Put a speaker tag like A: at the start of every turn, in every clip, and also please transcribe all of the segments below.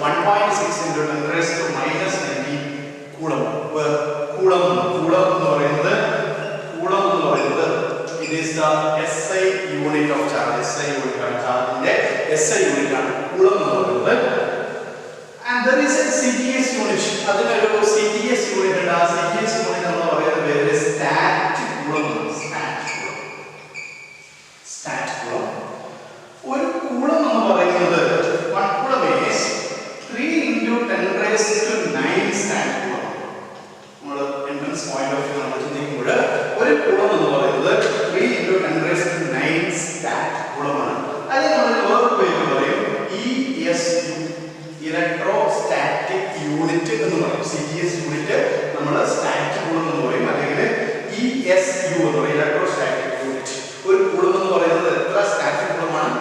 A: 1.6 into 10 raised to minus 19 coulomb. Coulomb എന്ന് പറയുന്നത് it is the SI unit of charge. SI unit ആണ് ചാർജിന്റെ SI unit ആണ് coulomb എന്ന് പറയുന്നത്. And there is a CTS unit. അതിനൊരു CTS unit ഉണ്ട്. ആ CTS unit നമ്മൾ പറയുന്നത് പേര് stat coulomb. Stat coulomb. ഒരു coulomb എന്ന് പറയുന്നത് 1 coulomb is 3 into 10 raised to 9 stat coulomb. നമ്മൾ entrance point of view നമ്മൾ ചിന്തിക്കുമ്പോൾ ഒരു coulomb എന്ന് പറയുന്നത് 3 into 10 raised to 9 stat coulomb ആണ്. അതിനെ നമ്മൾ വേറെ പേര് പറയും ESU, ഇലക്ട്രോസ്റ്റാറ്റിക് യൂണിറ്റ് എന്ന് പറയും. CTS യൂണിറ്റ് നമ്മൾ സ്റ്റാറ്റ് കൂളം എന്ന് പറയും, അല്ലെങ്കിൽ ESU എന്ന് പറയും, ഇലക്ട്രോസ്റ്റാറ്റിക് യൂണിറ്റ്. ഒരു കൂളം എന്ന് പറയുന്നത് എത്ര സ്റ്റാറ്റിക് കൂളമാണ്?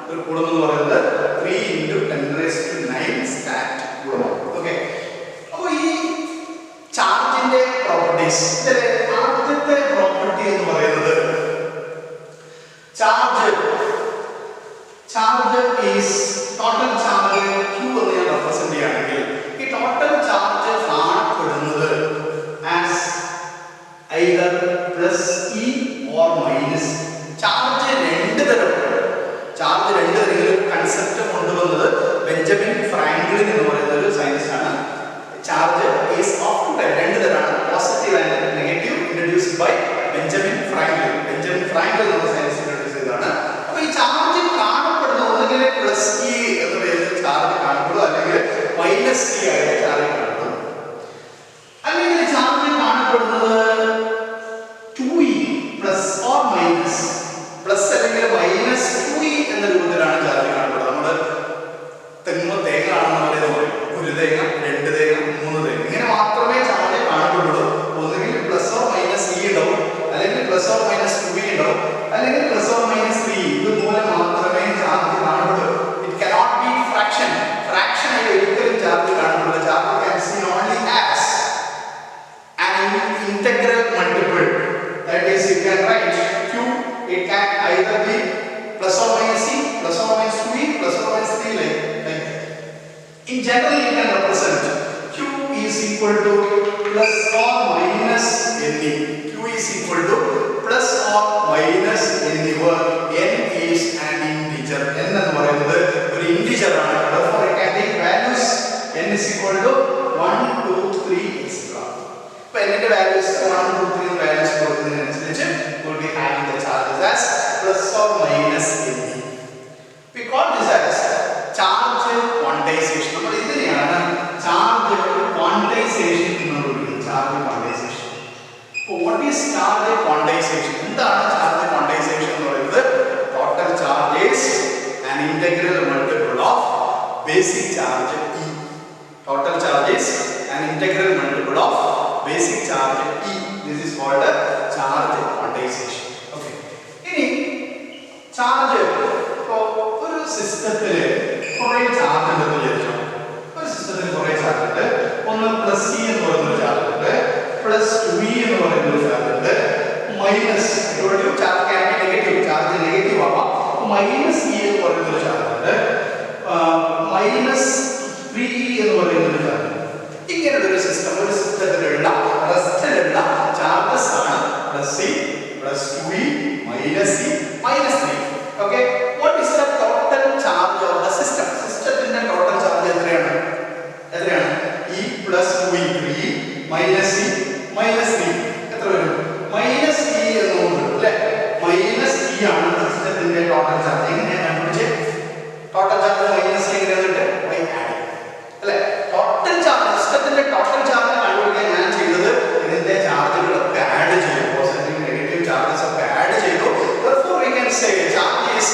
A: ഒരു കൂളം എന്ന് പറയുന്നത് 3 into 10 raised to 9 stat coulomb. Okay, അപ്പോൾ ഈ ചാർജിന്റെ പ്രോപ്പർട്ടീസ്, ഇതിലെ ആദ്യത്തെ പ്രോപ്പർട്ടി എന്ന് പറയുന്നത് charge is total charge Q എന്ന് ഞാൻ റെപ്രസെന്റ് ചെയ്യുകയാണെങ്കിൽ ഈ ടോട്ടൽ ചാർജ് കാണപ്പെടുന്നത് as either plus E or minus. Charge രണ്ട് തരമുണ്ട്. ചാർജ് രണ്ട് തരം കൺസെപ്റ്റ് കൊണ്ടുവന്നത് ബെഞ്ചമിൻ ഫ്രാങ്ക്ലിൻ എന്ന് പറയുന്ന ഒരു സയൻറ്റിസ്റ്റ് ആണ്. Charge is of two type, രണ്ട് തരമാണ്, positive and negative, introduced by Benjamin Franklin. Benjamin Franklin എന്ന സയൻസ് ഇൻട്രൊഡ്യൂസ് ചെയ്തതാണ്. അപ്പോൾ ഈ ചാർജ് കാണപ്പെടുന്ന ഒന്നുകിൽ പ്ലസ് ഇ എന്ന പേരിൽ ചാർജ് കാണപ്പെടും, അല്ലെങ്കിൽ മൈനസ് ഇ ആയിട്ട് ചാർജ് കാണപ്പെടും. അല്ലെങ്കിൽ ചാർജ് കാണപ്പെടുന്നത് 2e plus or minus, plus അല്ലെങ്കിൽ മൈനസ് 2e എന്ന രൂപത്തിലാണ് ചാർജ് കാണപ്പെടുന്നത്. നമ്മൾ തേങ്ങ ആണെന്ന് പറയുന്നത് ഒരു തേങ്ങ, രണ്ട് തേങ്ങ, മൂന്ന് തേങ്ങ, ഇങ്ങനെ മാത്രമേ ചാർജ് കാണപ്പെടുള്ളൂ. ഒന്നുകിൽ പ്ലസ് ഓർ മൈനസ് ഇ ഉണ്ടാവും, അല്ലെങ്കിൽ പ്ലസ് ഓർ മൈനസ് 2e ഉണ്ടാവും, അല്ലെങ്കിൽ പ്ലസ് ഓർ മൈനസ് 3e. ഇതുപോലെ മാത്രമേ ചാർജ് കാണപ്പെടുള്ളൂ. It cannot be fraction. Fraction ആയി ഒരിക്കലും ചാർജ് കാണപ്പെടുന്നില്ല. Charge can seen only as an integral multiple. That is, you can write Q. It can either be plus or minus e, plus or minus 2e, plus or minus 3, like that. In general, you can represent Q is equal to plus or minus Ne. Q is equal to plus or minus Ne, where n is an integer. N എന്ന് പറയുന്നത് ഒരു integer ആണ്. Therefore, it can take values. N is equal to 1, 2, 3, etc. അപ്പോൾ n ന്റെ values 1, 2, 3 values കൊടുക്കുന്നതിനനുസരിച്ച് will be having the charges as plus or minus Ne. We call this as charge quantization. നമ്മൾ ഇതിനെയാണ് charge quantisation എന്ന് വിളിക്കുന്നത്. Charge quantisation. അപ്പോൾ what is charge quantization? എന്താണ് charge quantisation എന്ന് പറയുന്നത്? Total charge is an integral multiple of basic charge E. Total charge is an integral multiple of basic charge E. This is called a charge quantization. Okay. Ini charge ഒരു സിസ്റ്റത്തിൽ കുറേ charge ഉണ്ടെന്ന് വിചാരിച്ചോ. ഒരു സിസ്റ്റത്തിൽ കുറേ ചാർജ് ഉണ്ട്. ഒന്ന് പ്ലസ് ഇ എന്ന് പറയുന്ന ഒരു ചാർജ് ഉണ്ട്, പ്ലസ് 2e എന്ന് പറയുന്ന ഒരു ചാർജ് ഉണ്ട്, minus charge can be negative, charge negative ആവാം, മൈനസ് ഇ എന്ന് പറയുന്ന ഒരു ചാർജ് ഉണ്ട്, മൈനസ് 3e എന്ന് പറയുന്ന ഒരു ചാർജ്. ഇങ്ങനെയുള്ള ഒരു സിസ്റ്റം, ഒരു സിസ്റ്റത്തിലുള്ള റെസ്റ്റിലുള്ള ചാർജസ് ആണ് plus E, plus 2e, minus E, minus 3. Okay, what is the total charge of the system? സിസ്റ്റത്തിന്റെ ടോട്ടൽ ചാർജ് എത്രയാണ്? E plus 2e 3e minus E minus 3 എത്ര വരും? മൈനസ് ഇ എന്ന് വരും അല്ലേ? മൈനസ് ഇ ആണ് സിസ്റ്റത്തിന്റെ ടോട്ടൽ ചാർജ്. എങ്ങനെയാണ് കണ്ടുപിടിച്ചത്? ടോട്ടൽ ചാർജ് മൈനസ് ഇ എങ്ങനെയാന്നിട്ട് y ആഡ് അല്ലേ? ടോട്ടൽ ചാർജ്, സിസ്റ്റത്തിന്റെ ടോട്ടൽ ചാർജ് കണ്ടുപിടിക്കാൻ ഞാൻ ചെയ്തത് ഇതിന്റെ ചാർജുകളൊക്കെ ആഡ് ചെയ്തു, പോസിറ്റീവ് നെഗറ്റീവ് ചാർജസ് ഒക്കെ ആഡ് ചെയ്തു. therefore we can say charge is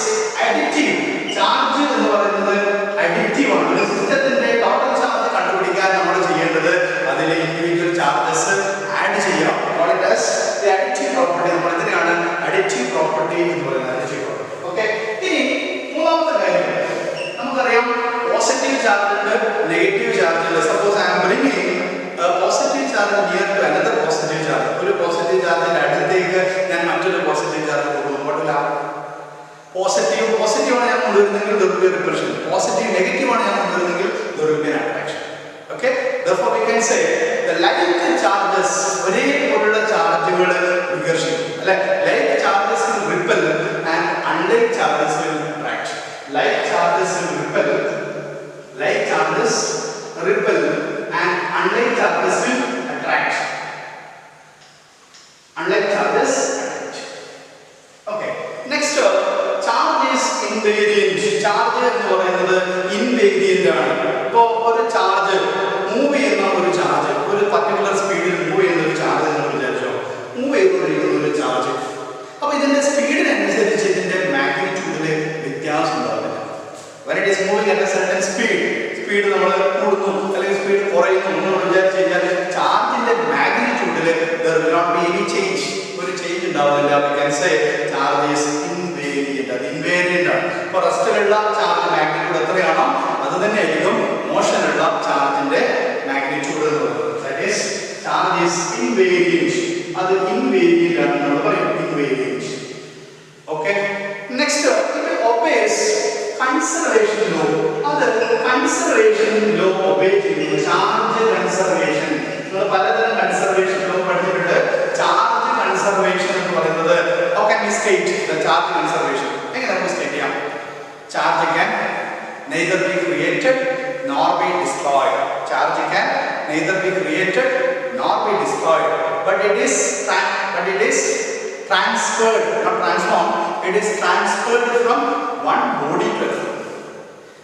A: additive. Charge എന്ന് പറയുന്നത് അഡിറ്റീവ് ആണ്. ഒരു സിസ്റ്റത്തിന്റെ ടോട്ടൽ ചാർജ് കണ്ടുപിടിക്കാൻ നമ്മൾ ചെയ്യേണ്ടത് അതിലെ ഇൻഡിവിജ്വൽ ചാർജസ് ആഡ് ചെയ്യാം. additive property നമ്മൾ ഇതിനെയാണ് additive property എന്ന് പറയുന്നത്. additive property. ഓക്കേ, ഇനി മൂന്നാമത്തെ കാര്യം നമുക്കറിയാം, പോസിറ്റീവ് ചാർജ് ഉണ്ട്, നെഗറ്റീവ് ചാർജ് ഉണ്ട്. Suppose I am bringing positive charge near to another positive charge. ഒരു പോസിറ്റീവ് ചാർജിന്റെ അടുത്തേക്ക് ഞാൻ മറ്റൊരു പോസിറ്റീവ് ചാർജ് കൊണ്ടുപോകുന്നില്ല. പോസിറ്റീവ് ആണ് ഞാൻ കൊണ്ടുവരുന്നെങ്കിൽ there will be repulsion. Positive negative ആണ് ഞാൻ കൊണ്ടുവരുന്നെങ്കിൽ there will be an attraction. Okay, therefore we can say the like charges, ഒരേ പോലുള്ള ചാർജുകൾ വികർഷിക്കും അല്ലേ? like charges will repel and unlike charges will attract. like charges will repel and unlike charges will attract. unlike charges attract. Okay, next charge is invariant. Charge എന്ന് പറയുന്നത് invariant ആണ്. ഇപ്പോൾ ഒരു charge move ചെയ്യുന്ന ഒരു ചാർജ്, ഒരു particular സ്പീഡിൽ move ചെയ്യുന്ന ഒരു ചാർജ് എന്ന് വിചാരിച്ചോ, മൂവ് ചെയ്തുകൊണ്ടിരിക്കുന്ന ഒരു ചാർജ്. അപ്പോൾ ഇതിന്റെ സ്പീഡിനനുസരിച്ച് ഇതിന്റെ മാഗ്നിറ്റ്യൂഡിൽ വ്യത്യാസം ഉണ്ടാവില്ല. when it is moving at a certain speed നമ്മൾ കൂടുന്നു അല്ലെങ്കിൽ സ്പീഡ് കുറയുന്നു എന്ന് വിചാരിച്ചു കഴിഞ്ഞാൽ ചാർജിന്റെ മാഗ്നിറ്റ്യൂഡിൽ there will not be any change. ഒരു ചേഞ്ച് ഉണ്ടാവില്ല. we can say charge is invariant. അത് ഇൻവേരിയന്റ് ആണ്. അപ്പോൾ റെസ്റ്റിലുള്ള ചാർജ് മാഗ്നിറ്റ്യൂഡ് എത്രയാണോ അത് തന്നെയായിരിക്കും മോഷനുള്ള ചാർജിന്റെ മാഗ്നിറ്റ്യൂഡ് എന്ന് പറയുന്നത്. That is charge is invariant. അത് ഇൻവേരിയന്റ് ആണ് നമ്മൾ പറയും, invariant. Okay, next it obeys conservation law. അത് കൺസർവേഷൻ ലോ ഒബേ ചെയ്യുന്നു. ചാർജ് കൺസർവേഷൻ, നമ്മൾ പലതരം കൺസർവേഷൻ ലോ പഠിച്ചിട്ടുണ്ട്. ചാർജ് കൺസർവേഷൻ എന്ന് പറയുന്നത് how can we state the charge conservation? എങ്ങനെ നമുക്ക് സ്റ്റേറ്റ് ചെയ്യാം? Charge can neither be created nor be destroyed. Charge can neither be created nor be destroyed, but it is transferred, not transformed. It is transferred from one body to another.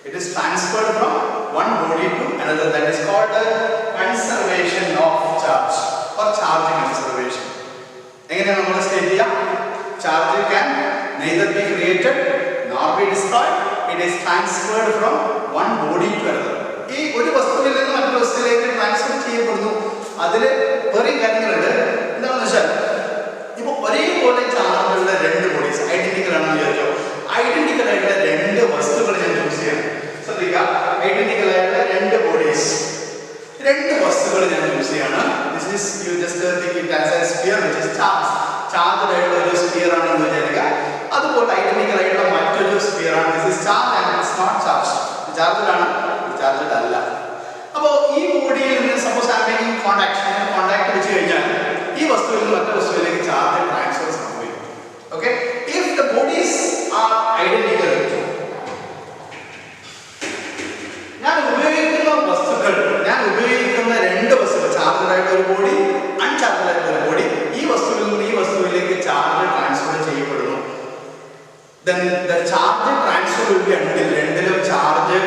A: It is transferred from one body to another. That is called the conservation of charge or charge conservation. എങ്ങനെയാണ് നമ്മൾ state ചെയ്യാം? Charge can neither be created nor be destroyed. It is transferred from one body to another. ഈ ഒരു വസ്തുവിൽ നിന്ന് മറ്റൊരു വസ്തുവിലേക്ക് transfer ചെയ്യപ്പെടുന്നു. അതിൽ വേറെ കാര്യങ്ങളുണ്ട്. എന്താണെന്ന് വെച്ചാൽ ഇപ്പോൾ ഒരേപോലെ ചാർജുള്ള രണ്ട് ബോഡീസ് ഐഡന്റിക്കൽ ആണെന്ന് വിചാരിച്ചോ, ഐഡന്റിക്കൽ ആയിട്ടുള്ള രണ്ട് വസ്തുക്കൾ ഞാൻ ചൂസ് ചെയ്യണം. ശ്രദ്ധിക്കുക, ഐഡന്റിക്കൽ ആയിട്ടുള്ള രണ്ട് ബോഡീസ്, രണ്ട് വസ്തുക്കൾ ഞാൻ ചൂസ് ചെയ്യാണ്. This is you just think it as A sphere which is charge. Charged ആയിട്ടുള്ള ഒരു സ്ഫിയർ ആണെന്ന് വിചാരിക്കുക. അതുപോലെ ഐഡന്റിക്കൽ ആയിട്ടുള്ള മറ്റൊരു സ്ഫിയർ ആണ്. This is charge and it's not charge. Charged ആണ്, ചാർജ്ഡ് അല്ല. അപ്പോൾ ഈ ബോഡിയിൽ നിന്ന് സപ്പോസ് ഐ മേക്കിംഗ് കോണ്ടാക്ട് വെച്ച് കഴിഞ്ഞാൽ ഈ വസ്തുവിൽ നിന്ന് മറ്റൊരു വസ്തുവിലേക്ക് ചാർജ് ട്രാൻസ്ഫർ സംഭവിക്കും. Okay, if the bodies are identical, ഞാൻ ഉപയോഗിക്കുന്ന രണ്ട് വസ്തുക്കൾ, ചാർജ്ഡ് ആയിട്ടുള്ള ഒരു ബോഡി, അൺചാർജ്ഡ് ആയിട്ടുള്ള ഒരു ബോഡി, ഈ വസ്തുവിൽ നിന്ന് ഈ വസ്തുവിലേക്ക് ചാർജ് ട്രാൻസ്ഫർ ചെയ്യപ്പെടുന്നു. then the charge transfer will be until രണ്ടിലും ചാർജ്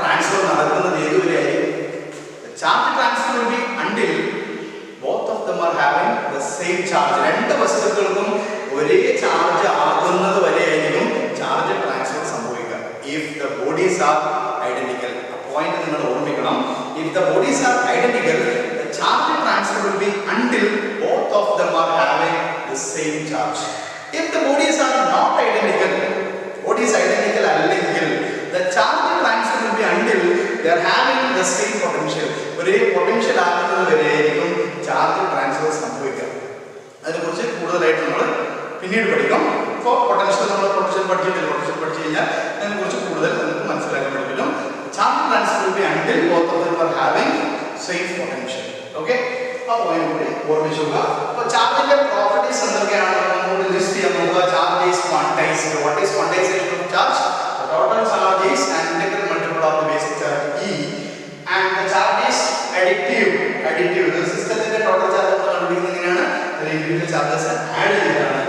A: ട്രാൻസ്ഫർ നടക്കുന്നത് ഏതുവരെയായി? charge transfer will be until both of them are having the same charge. രണ്ട് വസ്തുക്കൾക്കും ഒരേ ചാർജ് ആകുന്നത് വരെയായിരിക്കും ചാർജ് ട്രാൻസ്ഫർ സംഭവിക്കുക. if the bodies are identical, ആ point നിങ്ങൾ ഓർമ്മിക്കണം. If the bodies are identical, the charge transfer will be until both of them are having the same charge. If the bodies are not identical, bodies identical അല്ലെങ്കിൽ the charge transfer will be until they are having the same potential. ഒരേ potential ആകുന്നത് വരെയായിരിക്കും charge transfer സംഭവിക്കുക. അതിനെക്കുറിച്ച് കൂടുതലായിട്ട് നമ്മൾ പിന്നീട് പഠിക്കും. ഇപ്പോൾ പൊട്ടൻഷ്യൽ നമ്മൾ പൊട്ടൻഷ്യൽ പഠിച്ചു കഴിഞ്ഞാൽ അതിനെക്കുറിച്ച് കൂടുതൽ നമുക്ക് മനസ്സിലാക്കാൻ പറ്റും. Charge transfer will be until both of them are having same potential. Okay, ആ പോയിന്റ് കൂടി ഓർമ്മിച്ചുക. അപ്പോൾ ചാർജിന്റെ പ്രോപ്പർട്ടീസ് എന്തൊക്കെയാണ് നമ്മൾ ലിസ്റ്റ് ചെയ്യാൻ നോക്കുക. Charge is quantised. What is quantisation of charge? The total charge is an integral multiple of the basic charge E, and the charge is additive. The സിസ്റ്റത്തിന്റെ total charge നമ്മൾ കണ്ടുപിടിക്കുന്നത് എങ്ങനെയാണ്? individual charges add ചെയ്യാണ്.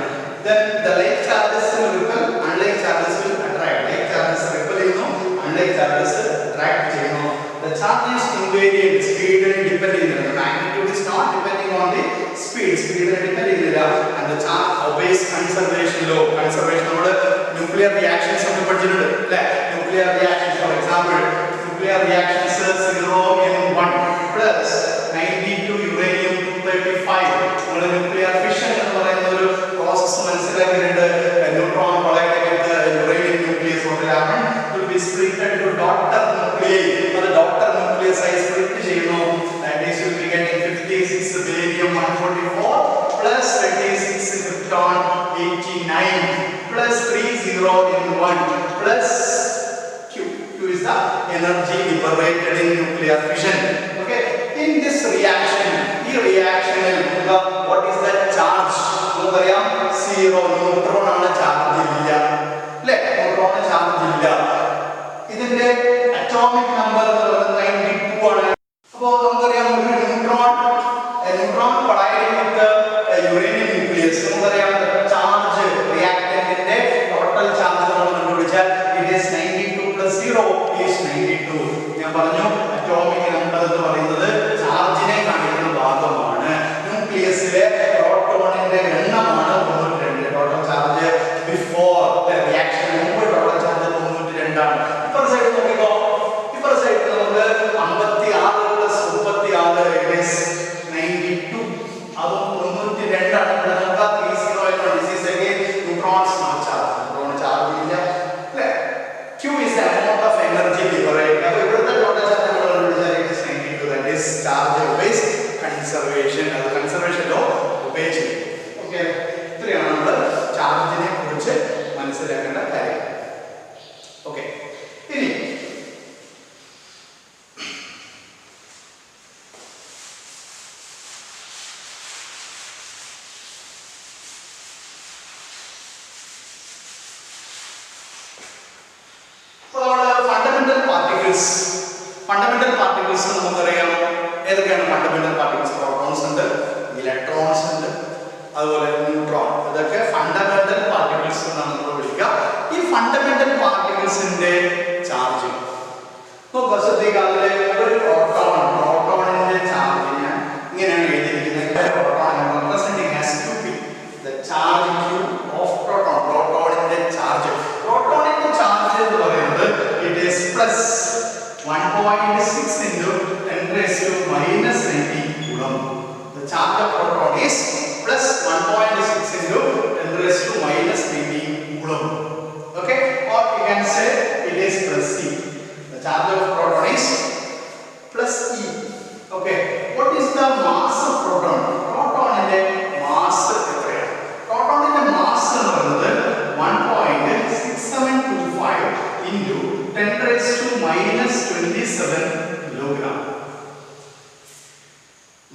A: Then the like charges will repel, unlike charges will attract. Like charges repel ചെയ്യുന്നു, unlike charges attract ചെയ്യുന്നു. The charge is invariant. Speed depend ചെയ്യുന്നില്ല. The magnitude is not depending on the speed depend ചെയ്യുന്നില്ല. And the charge obeys conservation law. Conservation നമ്മൾ nuclear reactions നമ്മൾ പഠിച്ചിട്ടുണ്ട് അല്ലേ? Nuclear reactions, for example, nuclear reactions 0N1 plus 92 uranium 235. നമ്മൾ nuclear fission എന്ന് പറയുന്ന ഒരു പ്രോസസ്സ് മനസ്സിലാക്കിയിട്ടുണ്ട്. ന്യൂട്രോൺ വളയത്തിലേക്ക് uranium nucleus what will happen? It will be split into daughter nuclei. അത് daughter nucleus ആയി split ചെയ്യുന്നു. That is you will be getting 56 beryllium 144 plus 36 krypton 89 plus 30N1 plus Q. Q is the energy liberated in nuclear fission. Okay, in this reaction, what is the charge? നമുക്കറിയാം 0. Neutron ആണ്, charge ഇല്ല അല്ലേ? Neutron charge ഇല്ല. ഇതിന്റെ atomic number 92 ആണ്. അപ്പോൾ നമുക്കറിയാം ഒരു neutron colliding with uranium nucleus, നമുക്കറിയാം ചാർജ് റിയാക്ടന്റിന്റെ ടോട്ടൽ ചാർജ് നമ്മൾ കണ്ടുപിടിച്ചാൽ it is 92 plus 0 is 92. ഞാൻ പറഞ്ഞു അറ്റോമിക് നമ്പർ എന്ന് പറയുന്നത് ചാർജിനെ കാണിക്കുന്ന ഭാഗമാണ്. ന്യൂക്ലിയസിലെ പ്രോട്ടോണിന്റെ എണ്ണമാണ് 92. ടോട്ടൽ ചാർജ് ബിഫോർ റിയാക്ഷൻ മുമ്പ് ടോട്ടൽ ചാർജ് 92 ആണ്. ഇപ്പുറത്തെ സൈഡ് നോക്കിക്കോ. ഇപ്പുറത്തെ സൈഡിൽ നമുക്ക് 56 plus 36 is 92. അതും 92 ആണ്. ഇവിടെ നമുക്ക് 30 this is again neutrons not charge. Neutron charge ഇല്ല അല്ലേ? Q is the amount of energy liberated. അപ്പോൾ ഇവിടുത്തെ ടോട്ടൽ ചാർജ് നമ്മൾ കണ്ടുപിടിച്ചാൽ it is 92. That is charge obeys conservation. അത് കൺസർവേഷൻ ലോ ഒബേ ചെയ്യും. ഓക്കെ, ഇത്രയാണ് നമ്മൾ ചാർജിനെ കുറിച്ച് മനസ്സിലാക്കേണ്ട കാര്യം. ഓക്കെ, ഇനി ഫണ്ടമെന്റൽ പാർട്ടിക്കിൾസ് നമുക്കറിയാം. ഏതൊക്കെയാണ് ഫണ്ടമെന്റൽ പാർട്ടിക്കിൾസ്? പ്രോട്ടോൺസ് ഉണ്ട്, ഇലക്ട്രോൺസ് ഉണ്ട്, അതുപോലെ ന്യൂട്രോൺ. ഇതൊക്കെ ഫണ്ടമെന്റൽ പാർട്ടിക്കിൾസ് എന്നാണ് നമ്മൾ വിളിക്കുക. ഈ ഫണ്ടമെന്റൽ പാർട്ടിക്കിൾസിന്റെ ചാർജ് നോക്കുക, ശ്രദ്ധിക്കുക. അതിലെ ഒരു പ്രോട്ടോണിന്റെ ചാർജ് ഞാൻ ഇങ്ങനെയാണ് എഴുതിയിരിക്കുന്നത്. Proton representing as Qp, the charge Q of proton. പ്രോട്ടോണിന്റെ ചാർജ് എന്ന് പറയുന്നത് it is plus 1.6 into 10 raised to minus 19 coulomb. The charge of proton is plus 1.6 into 10 raised to minus 19 coulomb. Okay, or you can say it is plus E. The charge of proton is plus E. Okay, what is the mass of proton? Proton inde mass എത്രയാണ്? Proton inde mass എന്ന് പറയുന്നത് 1.6725 into 10 raised to minus 27 kilogram.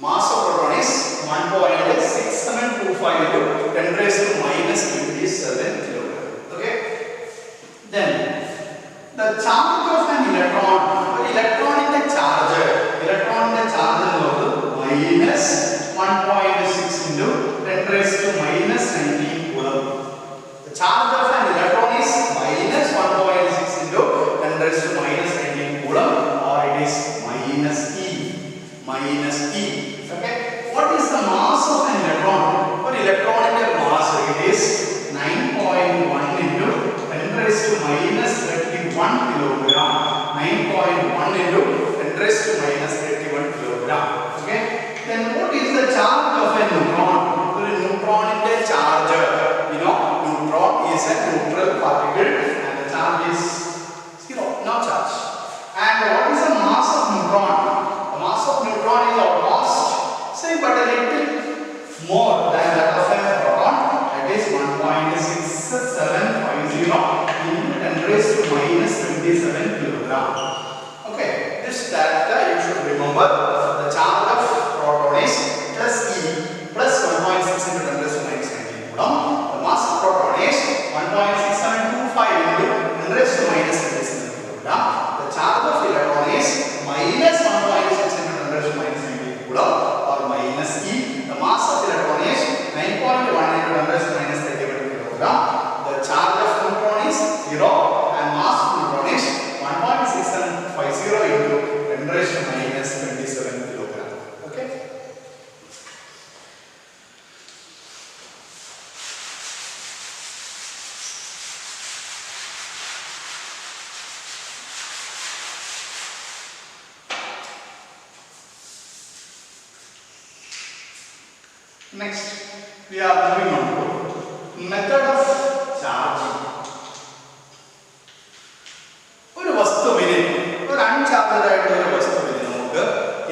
A: Mass of proton is 1.6725 into 10 raised to minus 27 kilogram. Okay, then the charge of an electron. Electronic charge എന്നുള്ളത് minus 1.6 into 10 raised to minus 19 coulomb. The charge of an electron is minus 1.6 into 10 raised to minus 19 coulomb, or it is minus E. Okay, what is the mass of an electron? For electronic mass it is 9.1 into 10 raised to minus 31 kilogram. 9.1 into 10 raised to minus 31 kilogram. Okay. Then what is the charge of a neutron? The neutron is the charge. You know, neutron is a neutral particle and the charge is zero, no charge. And what is the mass of neutron? The mass of neutron is almost, say, but a little more than that of a proton. That is 1.6750 into 10 raised to minus 27 kilogram. Okay, this that you should remember. The charge of proton is plus E plus 1.6 into 10 raised to minus 19 coulomb. The mass of proton is 1.6725 into 10 raised to minus 27 kilogram. The charge of electron is minus 1.6 into 10 raised to minus 19 coulomb or minus E. The mass of electron is 9.1 into 10 raised to minus 31 kilogram. The charge of neutron is 0 and mass of neutron is 1.6750 into 10 raised to minus 27 kilogram. Okay. Next, we are moving on to method of charging. ഒരു വസ്തുവിനെ, ഒരു അൺചാർജഡ് ആയിട്ടുള്ള ഒരു വസ്തുവിനെ നമുക്ക്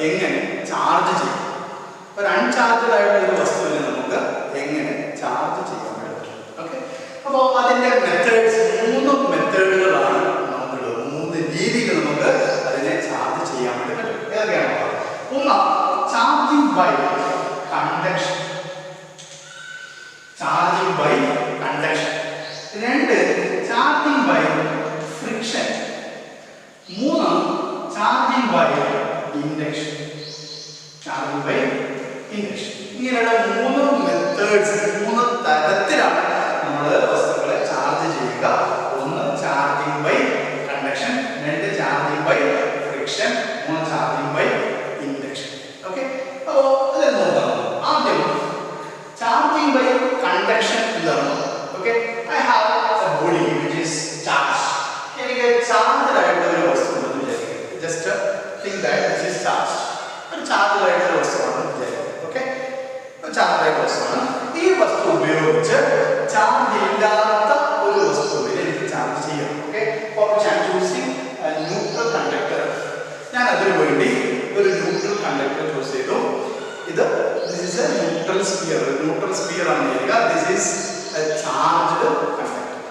A: എങ്ങനെ charge ചെയ്യാം? ഒരു അൺചാർജഡ് ആയിട്ടുള്ള ഒരു വസ്തുവിനെ നമുക്ക് എങ്ങനെ ചാർജ് ചെയ്യാൻ പറ്റും? ഓക്കെ, അപ്പോൾ അതിന്റെ മെത്തേഡ്സ് 3 മെത്തേഡുകളാണ് നമുക്കുള്ളത്. 3 രീതിയിൽ നമുക്ക് അതിനെ ചാർജ് ചെയ്യാൻ വേണ്ടി പറ്റും. ഏതൊക്കെയാണ്? ഒന്ന്, charging by conduction. Charging by conduction. 2, charging by friction. 3, charging by induction. Charging by induction. ഇങ്ങനെയുള്ള 3 മെത്തേഡ്സ്, 3 തരത്തിലാണ് നമ്മൾ വസ്തുക്കളെ ചാർജ് ചെയ്യുക. 1 charging by conduction, 2 charging by friction, 3 charging by induction. Okay, അപ്പോൾ ഇതിൽ നോക്കാം. ആദ്യം charging by conduction learn. Okay, I have a body which is charged. എനിക്ക് ചാർജ്ഡ് ആയിട്ടുള്ള ഒരു വസ്തു ഉണ്ടെന്ന് വിചാരിക്കുക. Just think that this is charged. ഒരു ചാർജ്ഡ് ആയിട്ടുള്ള വസ്തുവാണ് വിചാരിക്കുക. ഓക്കെ, ചാർജ്ഡ് ആയിട്ടുള്ള വസ്തുവാണ്. ഈ വസ്തു ഉപയോഗിച്ച് ചാർജ് ഇല്ലാത്ത ഒരു വസ്തുവിനെ എനിക്ക് ചാർജ് ചെയ്യാം. Okay, for which I am choosing a neutral conductor. ഞാൻ അതിനു വേണ്ടി ഒരു ന്യൂട്രൽ കണ്ടക്ടർ ചൂസ് ചെയ്തു. This is a neutral sphere. Neutral sphere ആണ് പറയുക. This is a charged conductor.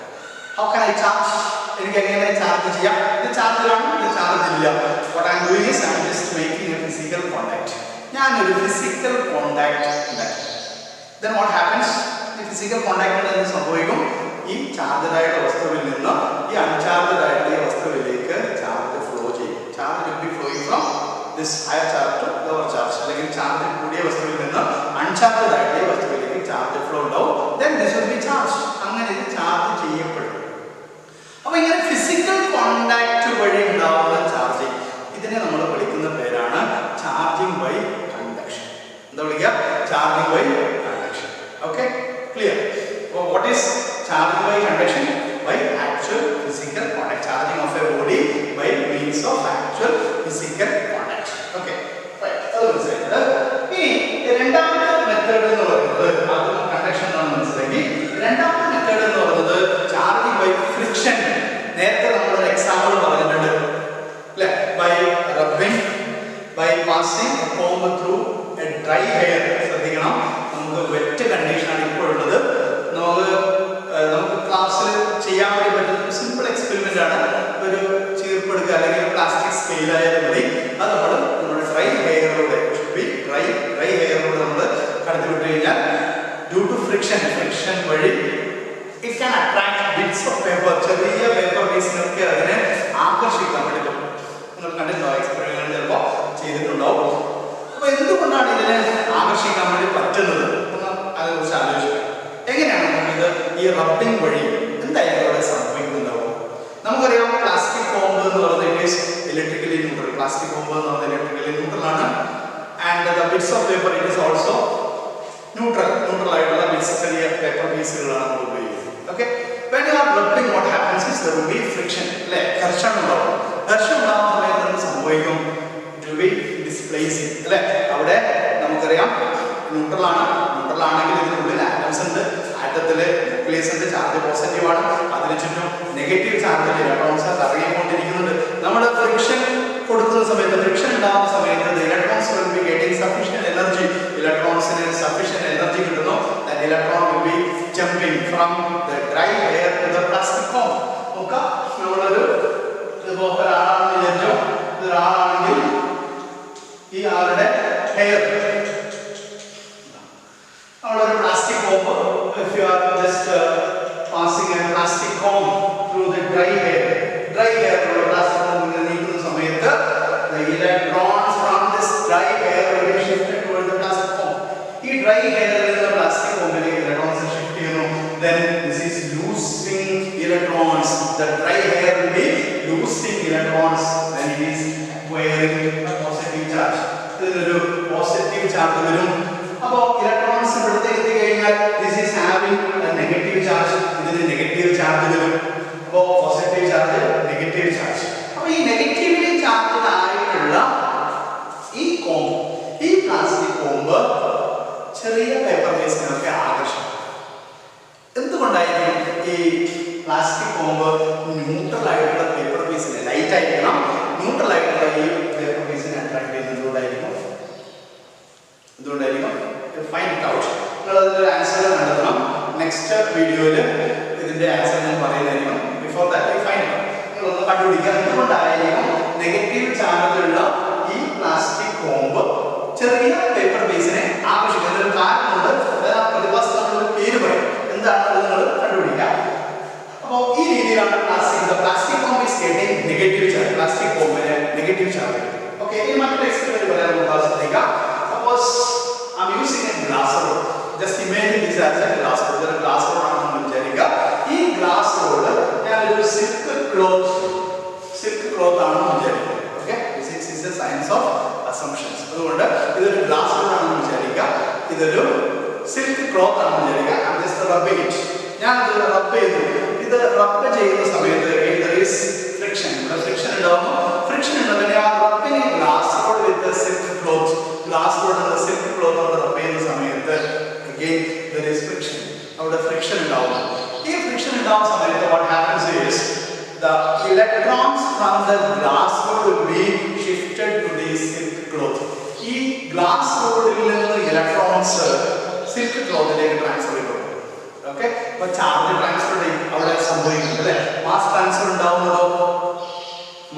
A: How can I charge? എനിക്ക് എങ്ങനെ ചാർജ് ചെയ്യാം? ഇത് ചാർജിലാണ്, ഇത് ചാർജ് ഇല്ല. What I am doing is I am just making a physical contact. ഞാൻ ഒരു physical contact ഉണ്ടാക്കി. Then what happens? ഈ physical contact കൊണ്ട് എന്ത് സംഭവിക്കും? ഈ ചാർജ്ഡ് ആയിട്ടുള്ള വസ്തുവിൽ നിന്ന് ഈ അൺചാർജ്ഡ് ആയിട്ടുള്ള ഈ വസ്തുവിലേക്ക് ചാർജ് ഫ്ലോ ചെയ്യും. Charge will be flowing from this higher charge to lower charge. അല്ലെങ്കിൽ ചാർജ് കൂടിയ വസ്തുവിൽ നിന്ന് അൺചാർജ്ഡ് ആയിട്ടുള്ള വസ്തുവിലേക്ക് ചാർജ് ഫ്ലോ ഉണ്ടാവും. Then this will be charged. അങ്ങനെ ഇത് ചാർജ് ചെയ്യപ്പെടും. അപ്പോൾ ഇങ്ങനെ ഫിസിക്കൽ കോണ്ടാക്ട് വഴി ഉണ്ടാവുന്ന ചാർജിങ്, ഇതിനെ നമ്മൾ വിളിക്കുന്ന പേരാണ് ചാർജിങ് ബൈ കണ്ടക്ഷൻ. എന്താ വിളിക്കുക? Charging by conduction. Okay, clear? അപ്പോൾ what is charging by conduction? By actual physical contact. Charging of a body by means of actual physical contact. Okay, right. അതൊരു സൈഡ്. ഇനി രണ്ടാമത്തെ മെത്തേഡ് എന്ന് പറയുന്നത്, ആദ്യം conduction ആണ് മനസ്സിലാക്കി. രണ്ടാമത്തെ മെത്തേഡ് എന്ന് പറയുന്നത് ചാർജിങ് ബൈ ഫ്രിക്ഷൻ. നേരത്തെ നമ്മൾ ഒരു എക്സാമ്പിൾ പറഞ്ഞിട്ടുണ്ട് അല്ലേ? By rubbing, by passing a comb through a dry hair. ശ്രദ്ധിക്കണം, നമുക്ക് വെറ്റ് കണ്ടീഷനാണ് ഇപ്പോഴുള്ളത്. നമുക്ക് ക്ലാസ്സിൽ ചെയ്യാൻ വേണ്ടി പറ്റുന്ന സിമ്പിൾ എക്സ്പെരിമെന്റ് ആണ്. ഒരു ചീർപ്പെടുക്കുക അല്ലെങ്കിൽ പ്ലാസ്റ്റിക് സ്കെയിൽ ആയാലും മതി. അത് നമ്മൾ നമ്മുടെ ഡ്രൈ ഹെയറിലൂടെ ഡ്രൈ ഹെയറിലൂടെ നമ്മൾ കടത്തി വിട്ട് കഴിഞ്ഞാൽ ഡ്യൂ ടു ഫ്രിക്ഷൻ വഴി it can attract bits of paper. ചെറിയ പേപ്പർ പീസിനൊക്കെ അതിനെ ആകർഷിക്കാൻ വേണ്ടി പറ്റും. നിങ്ങൾ കണ്ടിട്ടുണ്ടോ? എക്സ്പെരിമെന്റ് ചിലപ്പോൾ ചെയ്തിട്ടുണ്ടാവും. അപ്പോൾ എന്തുകൊണ്ടാണ് ഇതിനെ ആകർഷിക്കാൻ വേണ്ടി പറ്റുന്നത് എന്ന് അതിനെക്കുറിച്ച് ആലോചിക്കുക. എങ്ങനെയാണ് നമുക്കിത് ഈ റബ്ബിംഗ് വഴി എന്തായാലും അവിടെ സംഭവിക്കുന്നുണ്ടാവും? നമുക്കറിയാം പ്ലാസ്റ്റിക് കോമ്പ് എന്ന് പറയുന്നത് ഇലക്ട്രിക്കലി ന്യൂട്രൽ. പ്ലാസ്റ്റിക് കോമ്പ് എന്ന് പറയുന്നത് ഇലക്ട്രിക്കലി ന്യൂട്രൽ ആണ്. And the bits of paper it is also neutral ആയിട്ടുള്ള ബിറ്റ്സ്, ചെറിയ പേപ്പർ പീസുകളാണ് നമ്മൾ ഉപയോഗിക്കുന്നത്. Okay, when you are rubbing, what happens is there will be friction. അല്ലേ? ഘർഷണം ഉണ്ടാവും. ഘർഷണം ഉണ്ടാകുന്ന സമയത്ത് എന്ത് സംഭവിക്കും? പ്ലേസിംഗ് അല്ലേ. അവിടെ നമുക്കറിയാം ന്യൂട്രൽ ആണെങ്കിൽ ഇതിനുള്ളിൽ ആറ്റംസ് ഉണ്ട്, ആറ്റത്തിൽ ന്യൂക്ലിയസ് ഉണ്ട്, ചാർജ് പോസിറ്റീവ് ആണ്, അതിന് ചുറ്റും നെഗറ്റീവ് ചാർജ് ഇലക്ട്രോൺസ് കറങ്ങിക്കൊണ്ടിരിക്കുന്നുണ്ട്. നമ്മൾ ഫ്രിക്ഷൻ കൊടുക്കുന്ന സമയത്ത്, ഫ്രിക്ഷൻ ഉണ്ടാകുന്ന സമയത്ത് electrons will be getting sufficient energy, ഇലക്ട്രോൺസിന് സഫീഷ്യന്റ് എനർജി കിട്ടുന്നു. That electron will be jumping from the dry air to the plastic form. നോക്കാം, നമ്മളൊരു ഒരാളാണെന്ന് വിചാരിച്ചോ, ഇതൊരാളാണെങ്കിൽ ഈ ആളുടെ ഹെയർ നമ്മളൊരു plastic comb, if you are just passing a plastic comb through the dry hair ഉള്ള പ്ലാസ്റ്റിക് കോംബ് നീക്കുന്ന സമയത്ത് the electrons from this dry hair will be shifted towards the plastic comb. ഈ dry hair ഉള്ള plastic കോംബിലേക്ക് electrons shift ചെയ്യുന്നു. Then this is losing electrons. The dry hair will be losing electrons when it is acquiring a positive charge. ഇതിനൊരു positive charge വരും. അപ്പോൾ electrons ഇവിടത്തേക്ക് എത്തിക്കഴിഞ്ഞാൽ this is having A negative charge, ഇതിന് negative charge വരും. അപ്പോൾ positive charge, negative charge. അപ്പോൾ ഈ നെഗറ്റീവ്ലി ചാർജ്ഡ് ആയിട്ടുള്ള ഈ കോംബ്, ഈ പ്ലാസ്റ്റിക് കോംബ് ചെറിയ പേപ്പർ പീസിനൊക്കെ ആകർഷിക്കും. എന്തുകൊണ്ടായിരിക്കും ഈ പ്ലാസ്റ്റിക് കോംബ് ന്യൂട്രൽ ആയിട്ടുള്ള പേപ്പർ പീസിനെ, ലൈറ്റ് ആയിരിക്കണം, ന്യൂട്രൽ ആയിട്ടുള്ള ഈ പേപ്പർ പീസിനെ അട്രാക്ട് ചെയ്യുന്നത്? എന്തുകൊണ്ടായിരിക്കും? Find it out. നിങ്ങൾ അതിൻ്റെ ആൻസർ കണ്ടെത്തണം. നെക്സ്റ്റ് വീഡിയോയിൽ ഇതിൻ്റെ ആൻസർ ഞാൻ പറയുന്നതായിരിക്കും. Before that you find out. നിങ്ങളൊന്ന് കണ്ടുപിടിക്കുക എന്തുകൊണ്ടായിരിക്കും നെഗറ്റീവ് ചാർജുള്ള ഈ പ്ലാസ്റ്റിക് കോംബ് ചെറിയ പേപ്പർ പീസിനെ ആകർഷിക്കുക. അതിനൊരു കാരണമുണ്ട്. അതായത് ആ പ്രതിഭാസത്തിനുള്ള ഒരു പേര് പറയും. എന്താണെന്ന് നിങ്ങൾ കണ്ടുപിടിക്കുക. അപ്പോൾ ഈ രീതിയിലാണ് plastic comb is getting negative charge. Plastic കോംബിന് നെഗറ്റീവ് ചാർജ്. ഓക്കെ, ഇനി മറ്റൊരു എക്സ്പെരിമെന്റ് പറയാൻ ഉദാഹരണത്തിലേക്ക്. Suppose I'm using a glass rod. Just imagine this as a glass rod. ഇതൊരു ഗ്ലാസ് റോഡ് ആണെന്ന് വിചാരിക്കുക. ഈ ഗ്ലാസ് റോഡ് ഞാനൊരു സിൽക്ക് ക്ലോത്ത് ആണെന്ന് വിചാരിക്കുക. Okay, physics is A science of assumptions. അതുകൊണ്ട് ഇതൊരു ഗ്ലാസ് റോഡ് ആണെന്ന് വിചാരിക്കുക, ഇതൊരു സിൽക്ക് ക്ലോത്ത് ആണെന്ന് വിചാരിക്കുക. I'm just rubbing it. ഞാൻ ഇത് റബ്ബ് ചെയ്തു. ഇത് റബ്ബ് ചെയ്യുന്ന സമയത്ത് there is friction. ഇവിടെ ഫ്രിക്ഷൻ ഉണ്ടാകുന്നു. ഫ്രിക്ഷൻ ഉണ്ടെങ്കിൽ ആ rubbing glass rod with silk cloth, glass rod എന്ന സിൽക്ക് ക്ലോത്ത് കൊണ്ട് റബ്ബ് ചെയ്യുന്ന സമയത്ത് again there is friction. അവിടെ ഫ്രിക്ഷൻ ഉണ്ടാവുന്നു. ഈ ഫ്രിക്ഷൻ ഉണ്ടാവുന്ന സമയത്ത് what happens is the electrons from the glass rod will be shifted to the silk cloth. ഈ ഗ്ലാസ് റോഡിൽ നിന്ന് ഇലക്ട്രോൺസ് സിൽക്ക് ക്ലോത്തിലേക്ക് ട്രാൻസ്ഫർ ചെയ്യപ്പെടും. ഓക്കെ, അപ്പോൾ ചാർജ് ട്രാൻസ്ഫർ അവിടെ സംഭവിക്കുന്നുണ്ട് അല്ലേ? മാസ് ട്രാൻസ്ഫർ ഉണ്ടാവുന്നതോ?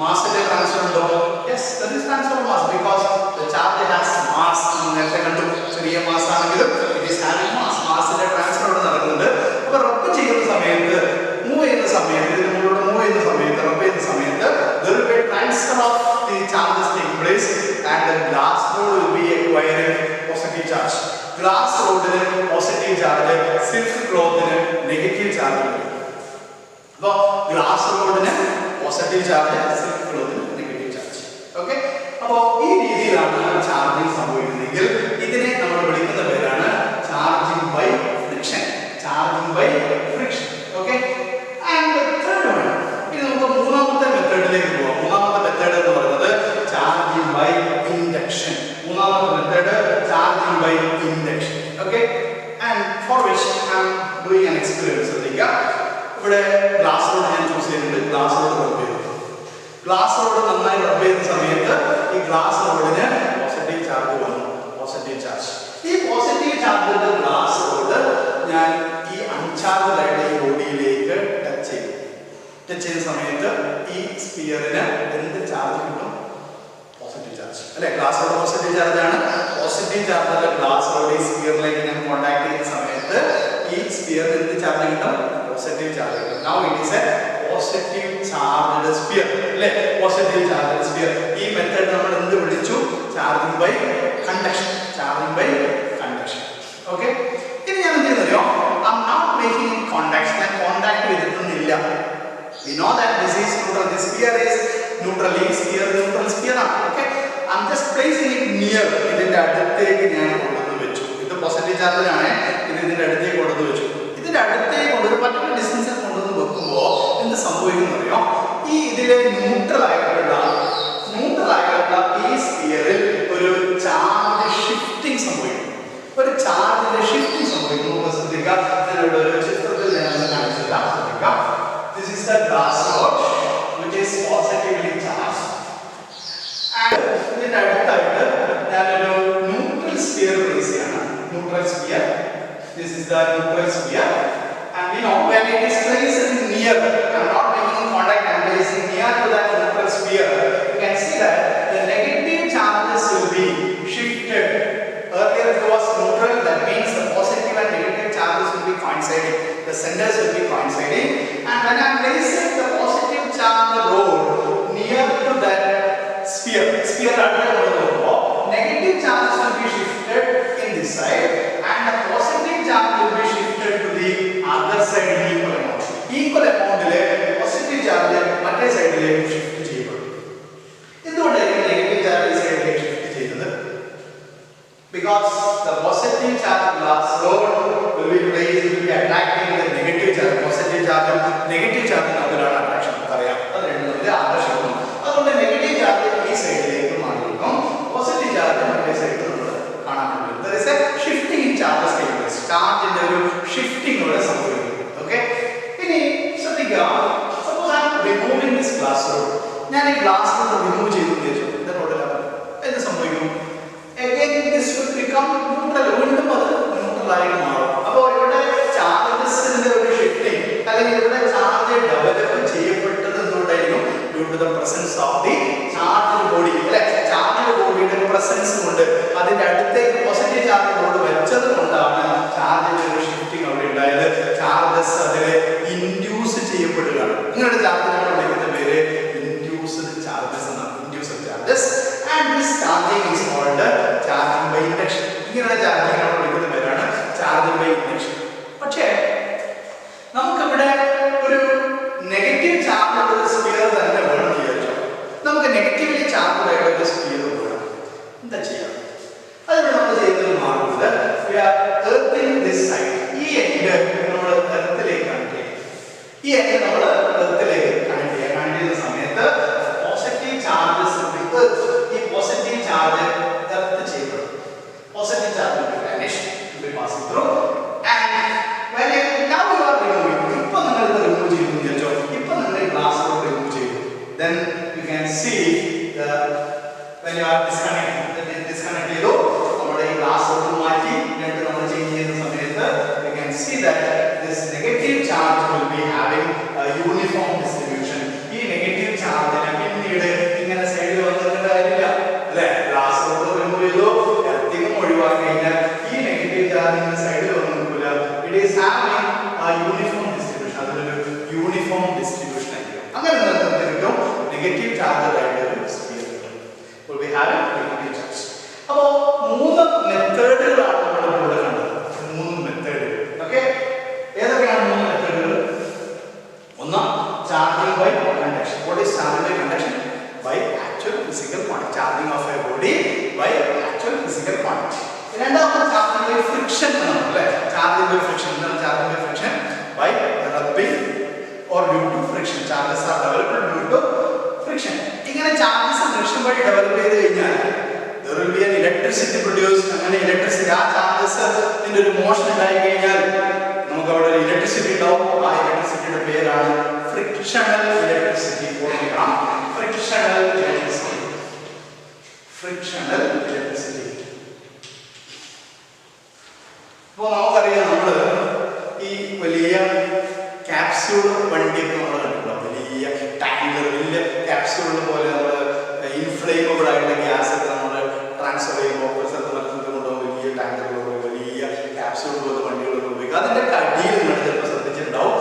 A: മാസിന്റെ ട്രാൻസ്ഫർ ഉണ്ടോ? Yes, there is transfer of mass because the charge has mass. നേരത്തെ കണ്ടു, ചെറിയ മാസ് ആണെങ്കിലും it is having mass. മാസിന്റെ ട്രാൻസ്ഫർ അവിടെ നടക്കുന്നുണ്ട്. അപ്പോൾ റബ്ബ് ചെയ്യുന്ന സമയത്ത്, മൂവ് ചെയ്യുന്ന സമയത്ത്, ഇതിന് മുകളിലൂടെ മൂവ് ചെയ്യുന്ന സമയത്ത്, റബ്ബ് ചെയ്യുന്ന സമയത്ത് there will be a transfer of the charges taking place and the glass rod will be acquiring positive charge. Glass റോഡിന് പോസിറ്റീവ് ചാർജ്, സിൽക്ക് ക്ലോത്തിന് നെഗറ്റീവ് ചാർജ് വരും. അപ്പോൾ ഗ്ലാസ് റോഡിന് പോസിറ്റീവ് ചാർജ്, സിൽക്ക് ക്ലോത്തിന് നെഗറ്റീവ് ചാർജ്. ഓക്കെ, അപ്പോൾ ഈ രീതിയിലാണ് charging സംഭവിക്കുന്നതെങ്കിൽ ഇതിനെ നമ്മൾ വിളിക്കുന്ന പേരാണ് charging by friction. Charging by friction. Okay, and third one, ഇനി നമുക്ക് മൂന്നാമത്തെ മെത്തേഡിലേക്ക് പോകാം. മൂന്നാമത്തെ മെത്തേഡ് എന്ന് പറയുന്നത് ചാർജിങ് ബൈ ഇൻഡക്ഷൻ. മൂന്നാമത്തെ method charging by induction. Okay, and for which I am doing an experiment. ശ്രദ്ധിക്കുക, ഇവിടെ ഗ്ലാസ് റോഡ് ഞാൻ ചൂസ് ചെയ്തിട്ടുണ്ട്. ഗ്ലാസ് റോഡ് റബ്ബ് ചെയ്തു. ഗ്ലാസ് റോഡ് നന്നായി റബ്ബ് ചെയ്യുന്ന സമയത്ത് ഈ ഗ്ലാസ് റോഡിന് പോസിറ്റീവ് ചാർജ് വന്നു. പോസിറ്റീവ് ചാർജ്, ഈ പോസിറ്റീവ് ചാർജ് ഗ്ലാസ് റോഡ് ഞാൻ ഈ അൺചാർജ് ആയിട്ട് ഈ ബോഡിയിലേക്ക് ടച്ച് ചെയ്തു. ടച്ച് ചെയ്യുന്ന സമയത്ത് ഈ സ്പിയറിന് എന്ത് ചാർജ് കിട്ടും? പോസിറ്റീവ് ചാർജ് അല്ലെ? ഗ്ലാസ് റോഡ് പോസിറ്റീവ് ചാർജ് ആണ്. പോസിറ്റീവ് ചാർജ് ഗ്ലാസ് റോഡ് ഈ സ്പിയറിലേക്ക് ഞാൻ കോൺടാക്ട് ചെയ്യുന്ന സമയത്ത് ഈ സ്പിയറിന് എന്ത് ചാർജ് കിട്ടും? പോസിറ്റീവ് ചാർജ് കിട്ടും. Now it is a positive charged sphere അല്ലേ? Positive charge sphere. ഈ മെത്തേഡ് നമ്മൾ എന്ത് വിളിച്ചു? Charging by conduction. Charging by conduction. Okay, ഇനി ഞാൻ എന്ത് ചെയ്യുന്നറിയോ? I am not making contacts. ഞാൻ കോണ്ടാക്ട് വരുത്തുന്നില്ല. We know that this is neutral. This sphere is neutral. ഈ സ്പിയർ ന്യൂട്രൽ സ്പിയർ ആണ്. Okay, I am just placing it near. ഇതിന്റെ അടുത്തേക്ക് ഞാൻ കൊണ്ടുവന്ന് വെച്ചു. ഇത് പോസിറ്റീവ് ചാർജിലാണ്. ഇത് ഇതിന്റെ അടുത്തേക്ക് കൊണ്ടുവന്ന് വെച്ചു. ഇതിന്റെ അടുത്തേക്ക് കൊണ്ടൊരു പർട്ടിക്കുലർ ഡിസ്റ്റൻസിൽ കൊണ്ടുവന്ന് വെക്കുമ്പോൾ എന്ത് സംഭവിക്കുന്നു അറിയോ? ഈ ഇതിലെ ന്യൂട്രൽ ആയിട്ടുള്ള ഈ സ്പിയറിൽ ഒരു the neutral sphere. And we know when it is placed near, I am not making contact, I am placing near to that neutral sphere, you can see that the negative charges will be shifted. Earlier it was neutral, that means the positive and negative charges will be coinciding, the centers will be coinciding, and when I am placing the positive charge rod near to that sphere negative charges will be shifted in this side and the positive charge will be shifted to the other side equal amount le positive charge മറ്റേ സൈഡിലേക്ക് shift ചെയ്യപ്പെടും. എന്തുകൊണ്ടായിരിക്കും negative charge ഈ സൈഡിലേക്ക് shift ചെയ്യുന്നത്? Because the positive charge glass rod will be placed, will be attracting the negative charge. Positive charge negative charge തമ്മിലാണ് attraction അറിയാം, അത് രണ്ടും തമ്മിൽ ആകർഷണം. അതുകൊണ്ട് നെഗറ്റീവ് ചാർജ് ഈ സൈഡിലേക്ക് മാറിയിരിക്കും, പോസിറ്റീവ് ചാർജ് മറ്റേ സൈഡിൽ നമ്മൾ കാണാൻ പറ്റും. There is a shifting in charges taking place. ചാർജിന്റെ ഒരു ഷിഫ്റ്റിംഗ് ഇവിടെ സംഭവിക്കും. ഓക്കേ, ഇനി ശ്രദ്ധിക്കുക, suppose I am removing this glass rod. ഞാൻ ഈ ഗ്ലാസ് റോഡ് റിമൂവ് ചെയ്തു വെച്ചു, ഇതിന്റെ റോഡിലാണ് എന്ത് സംഭവിക്കും? Again this will become neutral, വീണ്ടും അത് ന്യൂട്രൽ ആയി മാറും. അപ്പോൾ ഇവിടെ ചാർജസിന്റെ ഒരു ഷിഫ്റ്റിംഗ് അല്ലെങ്കിൽ ഇവിടെ ചാർജ് ഡെവലപ്പ് ചെയ്യപ്പെട്ടത് എന്തുകൊണ്ടായിരിക്കും? Due to the presence of the charged body, അല്ലേ? ചാർജ്ഡ് ബോഡിയുടെ പ്രസൻസ് കൊണ്ട് അതിന്റെ അടുത്തേക്ക് പോസിറ്റീവ് ചാർജ് ബോർഡ് വെച്ചത് കൊണ്ടാണ് ചാർജിന്റെ ഒരു ഷിഫ്റ്റിംഗ് അവിടെ ഉണ്ടായത്. ചാർജസ് അതിലെ ഇൻഡ്യൂസ് ചെയ്യപ്പെടുകയാണ്. നിങ്ങളുടെ ചാർജിനെ വിളിക്കുന്ന പേര് ഇൻഡ്യൂസ്ഡ് ചാർജസ് എന്നാണ്, induced charges. And this charging is called charging by induction. ഇങ്ങനെയുള്ള ചാർജിങ്ങിനെ വിളിക്കുന്ന പേരാണ് ചാർജിങ് ബൈ ഇൻഡക്ഷൻ. പക്ഷേ നമുക്കിവിടെ ഒരു നെഗറ്റീവ് ചാർജ് ഉള്ള ഒരു സ്ഫിയർ തന്നെ വേണം വിചാരിച്ചോ. നമുക്ക് നെഗറ്റീവ്ലി ചാർജ് ആയിട്ടുള്ള ഒരു സ്ഫിയർ വേണം, എന്താ ചെയ്യാം? അതിവിടെ നമ്മൾ ചെയ്യുന്നത് മാറുന്നത് ദിസ് സൈഡ്, ഈ എൻഡ് നമ്മൾ എർത്തിലേക്ക് കണക്ട് ചെയ്യും. ഈ എൻഡ് നമ്മൾ എർത്തിലേക്ക് കണക്ട് ചെയ്യുന്ന സമയത്ത് പോസിറ്റീവ് ചാർജസ് ഈ പോസിറ്റീവ് ചാർജ് എർത്ത് ചെയ്യപ്പെടും. Positive charge will be vanished, will be passing through, and when now you are removing, ഇപ്പോ നിങ്ങൾ ഇത് റിമൂവ് ചെയ്തു വിചാരിച്ചോ, ഇപ്പോ നിങ്ങൾ ഈ ഗ്ലാസ് റോഡ് റിമൂവ് ചെയ്തു, then you can see the when you are disconnect ചെയ്തു, നമ്മുടെ ഈ ഗ്ലാസ് റോഡ് മാറ്റി എന്നിട്ട് നമ്മൾ ചേഞ്ച് ചെയ്യുന്ന സമയത്ത് you can see that this negative charge will be having a uniform distribution. ഈ നെഗറ്റീവ് ചാർജിനെ പിന്നീട് ഇങ്ങനെ സൈഡിൽ വന്നിട്ട് കാര്യമില്ല, അല്ലേ? ഗ്ലാസ് റോഡ് റിമൂവ് ചെയ്തു, എർത്തിങ്ങും ഒഴിവാക്കി കഴിഞ്ഞാൽ ഈ നെഗറ്റീവ് ചാർജിന്റെ സൈഡിൽ ഒന്നും നിൽക്കില്ല. It is having a uniform distribution, അതിലൊരു യൂണിഫോം ഡിസ്ട്രിബ്യൂഷൻ ആയിരിക്കും. അങ്ങനെ കിട്ടും നെഗറ്റീവ് ചാർജ് ആയിട്ട് ഒരു സ്ഫിയർ കിട്ടും. will be having negative charge. അപ്പോൾ മൂന്ന് മെത്തേഡുകളാണ് നമ്മൾ ഇവിടെ കണ്ടത്, മൂന്ന് മെത്തേഡുകൾ. ഓക്കേ, ഏതൊക്കെയാണ് മൂന്ന് മെത്തേഡുകൾ? ഒന്ന് charging by conduction. What is charging by conduction? by actual physical quantity, charging of a body by actual physical quantity. രണ്ടാമത്തെ ചാർജിങ് ബൈ ഫ്രിക്ഷൻ എന്നാണ്, അല്ലേ? ചാർജിങ് ബൈ ഫ്രിക്ഷൻ എന്താണ്? Charging by friction by rubbing or due to friction. Charges are developed due to friction. ഇങ്ങനെ charges friction വഴി develop ചെയ്ത് കഴിഞ്ഞാൽ there will be an electricity produced. അങ്ങനെ electricity, ആ ചാർജസിന്റെ ഒരു മോഷൻ ഉണ്ടായി കഴിഞ്ഞാൽ നമുക്ക് അവിടെ ഒരു ഇലക്ട്രിസിറ്റി ഉണ്ടാവും. ആ ഇലക്ട്രിസിറ്റിയുടെ പേരാണ് ഫ്രിക്ഷണൽ ഇലക്ട്രിസിറ്റി. ഓർമ്മിക്കണം, ഫ്രിക്ഷണൽ ഇലക്ട്രിസിറ്റി. Frictional electricity. അപ്പോൾ നമുക്കറിയാം, നമ്മൾ ഈ വലിയ ക്യാപ്സ്യൂൾ വണ്ടിയൊക്കെ നമ്മൾ കണ്ടിട്ടുണ്ടാവും. വലിയ ടാങ്കർ, വലിയ ക്യാപ്സ്യൂൾ പോലെ നമ്മൾ ഇൻഫ്ലേമബിൾ ആയിട്ടുള്ള ഗ്യാസ് ഒക്കെ നമ്മൾ ട്രാൻസ്ഫർ ചെയ്യുമ്പോൾ ഒരു സ്ഥലത്ത് മറ്റൊരു കൊണ്ടുപോകും. വലിയ ടാങ്കറുകൾ, വലിയ ക്യാപ്സ്യൂൾ പോലത്തെ വണ്ടികളൊക്കെ ഉപയോഗിക്കുക. അതിൻ്റെ അടിയിൽ നിങ്ങൾ ചിലപ്പോൾ ശ്രദ്ധിച്ചിട്ടുണ്ടാവും,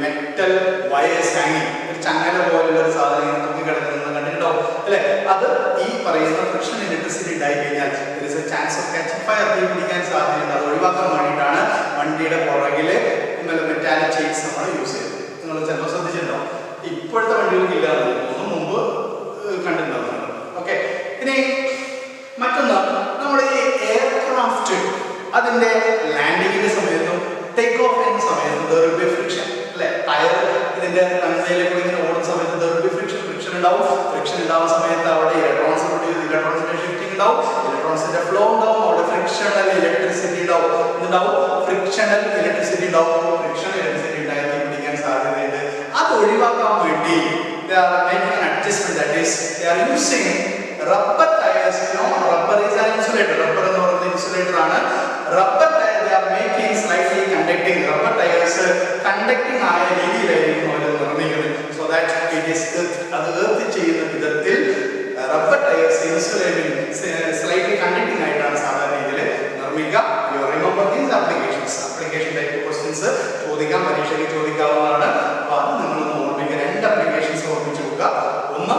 A: മെറ്റൽ വയേഴ്സ് ഹാങ്ങിങ്, ഒരു ചങ്ങല പോലുള്ള ഒരു സാധനം ഇങ്ങനെ തൂങ്ങിക്കിടക്കുന്നത് കണ്ടിട്ടുണ്ടാവും, അല്ലേ? അത് ഈ പറയുന്ന ഫ്രിക്ഷൻ ഇലക്ട്രിസിറ്റി ഉണ്ടായി കഴിഞ്ഞാൽ ചാൻസ് ഓഫ് ക്യാച്ചിങ് ഫയർ, തീ പിടിക്കാൻ സാധ്യതയുണ്ട്. അത് ഒഴിവാക്കാൻ വേണ്ടിയിട്ടാണ് വണ്ടിയുടെ പുറകില് മെറ്റാലിക് ചെയിൻസ് നമ്മൾ യൂസ് ചെയ്തത്. നിങ്ങൾ ചിലപ്പോൾ ശ്രദ്ധിച്ചിട്ടുണ്ടാവും. ഇപ്പോഴത്തെ വണ്ടികൾക്ക് ഇല്ലാതെ മുമ്പ് കണ്ടിട്ടുണ്ടാവും. ഓക്കെ, ഇനി മറ്റൊന്ന്, നമ്മുടെ ഈ എയർക്രാഫ്റ്റ് അതിന്റെ ലാൻഡിങ്ങിന്റെ സമയത്തും ടേക്ക് ഓഫ് ചെയ്യുന്ന സമയത്തും there will be friction, അല്ലേ? ടയർ ഇതിന്റെ കൺവെയിലേക്ക് ഇങ്ങനെ ഓടുന്ന സമയത്ത് there will be friction ഉണ്ടാവും. ഫ്രിക്ഷൻ ഉണ്ടാവുന്ന സമയത്ത് അവിടെ ഇലക്ട്രോൺസ് പ്രൊഡ്യൂസ്, ഇലക്ട്രോൺസിന്റെ ഷിഫ്റ്റിംഗ് ഉണ്ടാവും, ഇലക്ട്രോൺസിന്റെ ഫ്ലോ ഉണ്ടാവും, അവിടെ ഫ്രിക്ഷണൽ ഇലക്ട്രിസിറ്റി ഉണ്ടാവും. ഫ്രിക്ഷണൽ ഇലക്ട്രിസിറ്റി ഉണ്ടാവും. ഫ്രിക്ഷണൽ ഇലക്ട്രിസിറ്റി ഉണ്ടായി പിടിക്കാൻ സാധ്യതയുണ്ട്. അത് ഒഴിവാക്കാൻ വേണ്ടി they are making an adjustment, that is they are using rubber tires. You know, rubber is an insulator. Rubber എന്ന് പറയുന്നത് ഇൻസുലേറ്റർ ആണ്. Rubber tire they are making slightly conducting rubber tires conducting ആയ രീതിയിലായിരിക്കും അവർ നിർമ്മിക്കുന്നത്. So that it is earth ചെയ്യുന്ന വിധത്തിൽ rubber tyres insulating slightly conducting ആയിട്ടാണ് സാധാരണ രീതിയിൽ നിർമ്മിക്കുക. You remember these applications. Application type questions ചോദിക്കാം, പരീക്ഷയ്ക്ക് ചോദിക്കാവുന്നതാണ്. അപ്പോൾ അത് നിങ്ങളൊന്ന് ഓർമ്മിക്കുക. രണ്ട് ആപ്ലിക്കേഷൻസ് ഓർമ്മിച്ച് വെക്കുക. ഒന്ന്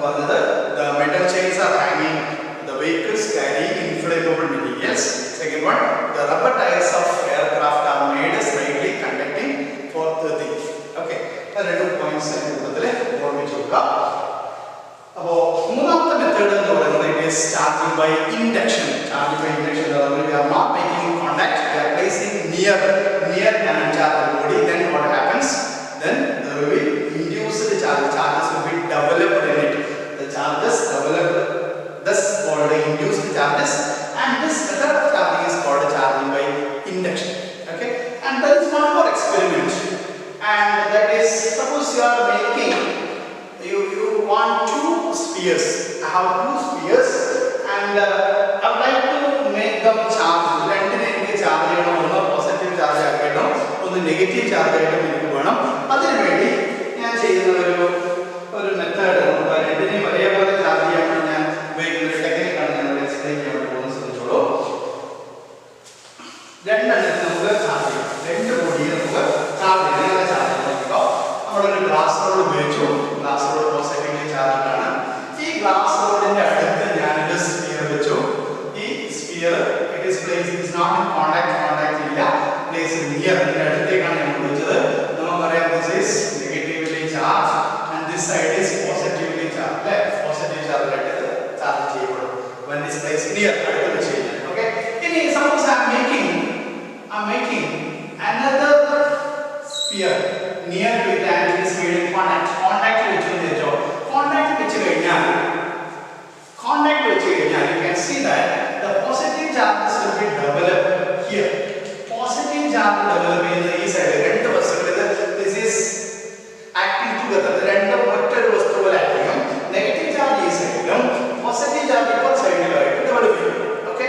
A: പറഞ്ഞത് the metal chains are hanging, the vehicles carry inflammable materials. Second one, the rubber tires of aircraft are made slightly conducting for earthing. Okay, രണ്ട് പോയിന്റ്സ് കൂടുതൽ ഓർമ്മിച്ച് വെക്കുക. അപ്പോൾ മൂന്നാമത്തെ മെത്തേഡ് എന്ന് പറയുന്നത് it is charging by induction. Charging by induction എന്ന് പറഞ്ഞാൽ we are not making contact, we are placing near an uncharged body. Then what happens? Then there will be induced charge. Charges will be developed in it. The charges developed, thus called the induced charges, and this method of charging is called charging by induction. Okay, and there is one more experiment, and that is, suppose you are making, you want two spheres. I have two spheres and I would like to make them charge. രണ്ടിനെ എനിക്ക് charge ചെയ്യണം. ഒന്ന് positive charge ആക്കണം, ഒന്ന് negative charge ആയിട്ടും എനിക്ക് വേണം. അതിനുവേണ്ടി ഞാൻ ചെയ്യുന്ന ഒരു മെത്തേഡ്, രണ്ടിനെയും ഒരേപോലെ ചാർജ് ചെയ്യാൻ ഞാൻ ഉപയോഗിക്കുന്ന ഒരു ടെക്നിക്കാണ് ഞാൻ ഇവിടെ എക്സ്പ്ലെയിൻ ചെയ്യാൻ പോകുന്നത്. ശ്രദ്ധിച്ചോളൂ. രണ്ടെണ്ണത്തിന് നമുക്ക് ചാർജ് ചെയ്യാം. രണ്ട് ബോഡിയെ നമുക്ക് ചാർജ് ചെയ്യാം. ചാർജ് ചെയ്യുമ്പോൾ നമ്മളൊരു ഗ്ലാസ് റോഡ് ഉപയോഗിച്ചു. ഗ്ലാസ് റോഡ് പോസിറ്റീവ്ലി ചാർജ് ആണ്. ഈ ഗ്ലാസ് റോഡിന്റെ അടുത്ത് ഞാനൊരു സ്ഫിയർ വെച്ചു. ഈ sphere it is place is not in contact ഇല്ല, പ്ലേസ് നിയർ, ഇതിന്റെ അടുത്തേക്കാണ് ഞാൻ വെച്ചത്. നമുക്കറിയാം this is negatively charge and this side is positively charge. അല്ലേ, പോസിറ്റീവ് ചാർജ് ആയിട്ട് ചാർജ് ചെയ്യപ്പെടും when this place near അടുത്ത് വെച്ച് കഴിഞ്ഞാൽ. ഓക്കെ, ഇനി suppose I am making another sphere near to it and it is made in contact വെച്ചു വെച്ചോ. Contact വെച്ച് കഴിഞ്ഞാൽ you can see that the positive charges will be developed here. Positive charge develop ചെയ്യുന്ന ഈ side രണ്ട് വസ്തുക്കളിൽ this is acting together. രണ്ടും ഒറ്റൊരു വസ്തു പോലെ ആക്ട് ചെയ്യും. നെഗറ്റീവ് ചാർജ് ഈ സൈഡിലും പോസിറ്റീവ് ചാർജ് ഇപ്പോൾ സൈഡിലുമായിട്ട് ഡെവലപ്പ് ചെയ്യും. Okay,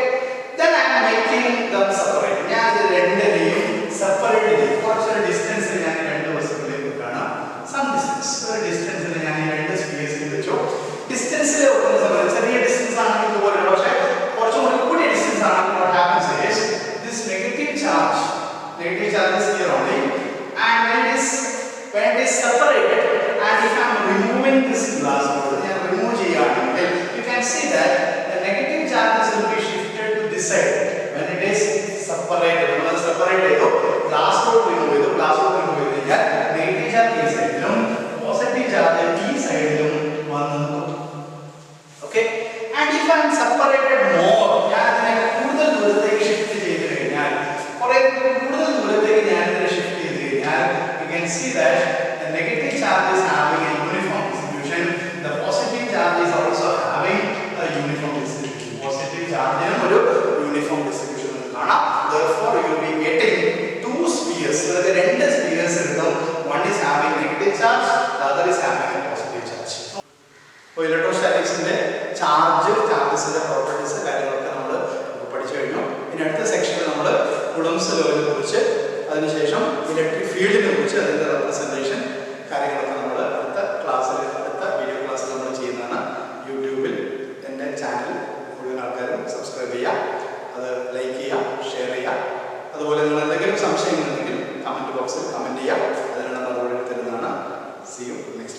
A: then I am making them separate. ഞാൻ ഇത് രണ്ടിനെയും സെപ്പറേറ്റ് ചെയ്യും. കുറച്ചൊരു ഡിസ്റ്റൻസിൽ ഞാൻ രണ്ട് വസ്തുക്കളെയും വെക്കാണ്. സം ഡിസ്റ്റൻസ്, ഒരു ഡിസ്റ്റൻസിൽ ഞാൻ ഈ രണ്ട് സ്പേസിൽ വെച്ചു. ഡിസ്റ്റൻസിൽ വെക്കുന്ന സമയത്ത് ചെറിയ ഡിസ്റ്റൻസ് ആണെങ്കിൽ ഇതുപോലെ, പക്ഷേ കുറച്ചും കൂടി കൂടിയ ഡിസ്റ്റൻസ് ആണെങ്കിൽ what happens is this negative charge is here only, and when it is separated and if I am removing this glass board, ഞാൻ remove ചെയ്യുകയാണെങ്കിൽ you can see that the negative charges will be shifted to this side when it is separated. നമ്മൾ separate ചെയ്തു, glass board remove ചെയ്തു. Glass board remove ചെയ്ത് കഴിഞ്ഞാൽ negative charge ഈ സൈഡിലും positive charge ഈ സൈഡിലും വന്നു. Okay, and if I am separated more, ഞാൻ അതിനെ കൂടുതൽ ദൂരത്തേക്ക് ഷിഫ്റ്റ് ചെയ്ത് കഴിഞ്ഞാൽ, കൂടുതൽ ദൂരത്തേക്ക് ഞാൻ ഇതിനെ ഷിഫ്റ്റ് ചെയ്ത് കഴിഞ്ഞാൽ you can see that the negative charge is having a uniform distribution, the positive charge is also having a uniform distribution. Positive charge നും ഒരു യൂണിഫോം ഡിസ്ട്രിബ്യൂഷൻ കാണാം. Therefore you will be getting two spheres. അതായത് രണ്ട് spheres എടുക്കും. One is having negative charge, the other is having a positive charge. അപ്പോൾ ഇലക്ട്രോസ്റ്റാറ്റിക്സിന്റെ ചാർജസിന്റെ properties കാര്യങ്ങളൊക്കെ നമ്മൾ പഠിച്ചു കഴിഞ്ഞു. ഇനി അടുത്ത സെക്ഷനിൽ നമ്മൾ കുളംസ് ലോയെ കുറിച്ച്, അതിനുശേഷം ഇലക്ട്രിക് ഫീൽഡിനെ കുറിച്ച്, അതിന്റെ റെപ്രസെന്റേഷൻ കാര്യങ്ങളൊക്കെ നമ്മൾ അടുത്ത വീഡിയോ ക്ലാസ്സിൽ നമ്മൾ ചെയ്യുന്നതാണ്. യൂട്യൂബിൽ എൻ്റെ ചാനൽ മുഴുവൻ ആൾക്കാരും സബ്സ്ക്രൈബ് ചെയ്യുക, അത് ലൈക്ക് ചെയ്യുക, ഷെയർ ചെയ്യുക. അതുപോലെ നിങ്ങൾ എന്തെങ്കിലും സംശയങ്ങളുണ്ടെങ്കിൽ കമന്റ് ബോക്സിൽ കമന്റ് ചെയ്യുക. അതിനുള്ള മറുപടി തരുന്നതാണ്. See you next time.